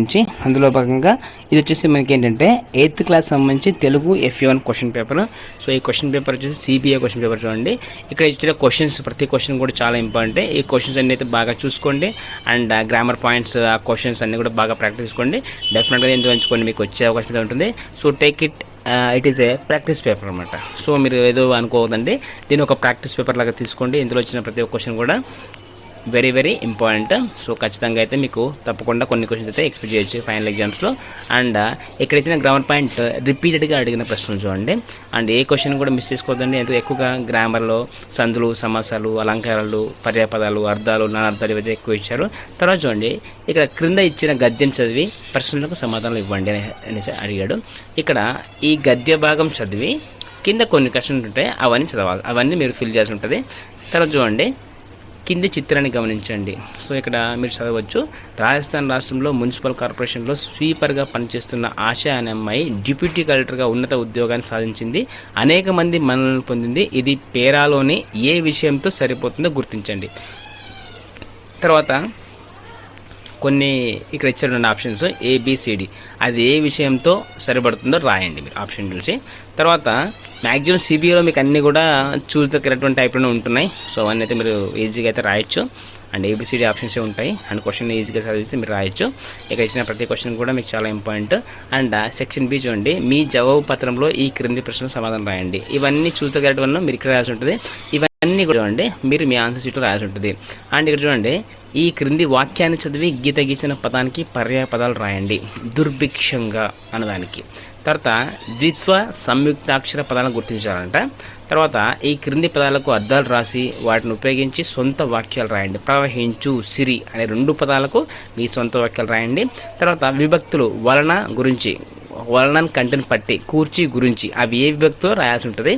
సంబంధించి అందులో భాగంగా ఇది వచ్చేసి మనకి ఏంటంటే 8th క్లాస్ సంబంధించి Telugu FA1 question paper. So ఈ క్వశ్చన్ పేపర్ వచ్చేసి CBA క్వశ్చన్ పేపర్ చూడండి. ఇక్కడ ఇచ్చిన క్వశ్చన్స్ ప్రతి క్వశ్చన్ కూడా చాలా ఇంపార్టెంట్. ఈ క్వశ్చన్స్ అన్ని అయితే బాగా చూసుకోండి అండ్ గ్రామర్ పాయింట్స్ ఆ క్వశ్చన్స్ అన్ని కూడా బాగా ప్రాక్టీస్ చేసుకోండి. డెఫినెట్గా ఎందుకు ఎంచుకోండి, మీకు వచ్చే అవకాశం ఉంటుంది. So take it is a practice paper అనమాట. సో మీరు ఏదో అనుకోవద్దండి, దీని ఒక ప్రాక్టీస్ పేపర్ లాగా తీసుకోండి. ఇందులో వచ్చిన ప్రతి ఒక్క క్వశ్చన్ కూడా వెరీ వెరీ ఇంపార్టెంట్. సో ఖచ్చితంగా అయితే మీకు తప్పకుండా కొన్ని క్వశ్చన్స్ అయితే ఎక్స్పెక్ట్ చేయొచ్చు ఫైనల్ ఎగ్జామ్స్లో. అండ్ ఇక్కడ ఇచ్చిన గ్రామర్ పాయింట్ రిపీటెడ్గా అడిగిన ప్రశ్నలు చూడండి. అండ్ ఏ క్వశ్చన్ కూడా మిస్ చేసుకోవద్దండి. ఎందుకు ఎక్కువగా గ్రామర్లో సందులు, సమాసాలు, అలంకారాలు, పర్యాపదాలు, అర్థాలు, నానార్థాలు ఇవైతే ఎక్కువ ఇచ్చారు. తర్వాత చూడండి, ఇక్కడ క్రింద ఇచ్చిన గద్యం చదివి ప్రశ్నలకు సమాధానాలు ఇవ్వండి అనేసి అడిగాడు. ఇక్కడ ఈ గద్య భాగం చదివి కింద కొన్ని క్వశ్చన్స్ ఉంటాయి, అవన్నీ చదవాలి, అవన్నీ మీరు ఫిల్ చేయాల్సి ఉంటుంది. తర్వాత చూడండి, కింది చిత్రాన్ని గమనించండి. సో ఇక్కడ మీరు చదవచ్చు, రాజస్థాన్ రాష్ట్రంలో మున్సిపల్ కార్పొరేషన్లో స్వీపర్గా పనిచేస్తున్న ఆశా అనే అమ్మాయి డిప్యూటీ కలెక్టర్గా ఉన్నత ఉద్యోగాన్ని సాధించింది, అనేక మంది మన్ననలు పొందింది. ఇది పేరాలోని ఏ విషయంతో సరిపోతుందో గుర్తించండి. తర్వాత కొన్ని ఇక్కడ ఇచ్చిన ఆప్షన్స్ ABCD, అది ఏ విషయంతో సరిపడుతుందో రాయండి మీరు ఆప్షన్ చూసి. తర్వాత మ్యాక్సిమం CBAలో మీకు అన్నీ కూడా చూస్ ద కరెక్ట్ టైప్లోనే ఉంటున్నాయి. సో అవన్నీ అయితే మీరు ఈజీగా అయితే రాయొచ్చు. అండ్ ABCD ఆప్షన్సే ఉంటాయి అండ్ క్వశ్చన్ ఈజీగా చదివిస్తే మీరు రాయొచ్చు. ఇక్కడ ఇచ్చిన ప్రతి క్వశ్చన్ కూడా మీకు చాలా ఇంపార్టెంట్. అండ్ సెక్షన్ B చూడండి, మీ జవాబు పత్రంలో ఈ క్రింది ప్రశ్నలు సమాధానం రాయండి. ఇవన్నీ చూస్ ద కరెక్ట్ వల్ల మీరు ఇక్కడ రాయాల్సి ఉంటుంది. ఇవన్నీ కూడా చూడండి మీరు మీ ఆన్సర్ షీట్లో రాయాల్సి ఉంటుంది. అండ్ ఇక్కడ చూడండి, ఈ క్రింది వాక్యాన్ని చదివి గీత గీసిన పదానికి పర్యాపదాలు రాయండి. దుర్భిక్షంగా అన్నదానికి. తర్వాత ద్విత్వ సంయుక్తాక్షర పదాలను గుర్తించాలంట. తర్వాత ఈ క్రింది పదాలకు అర్థాలు రాసి వాటిని ఉపయోగించి సొంత వాక్యాలు రాయండి. ప్రవహించు, సిరి అనే 2 పదాలకు మీ సొంత వాక్యాలు రాయండి. తర్వాత విభక్తులు, వలన గురించి, వలన కంటెంట్ పట్టి, కూర్చి గురించి, అవి ఏ విభక్తిలో రాయాల్సి ఉంటుంది.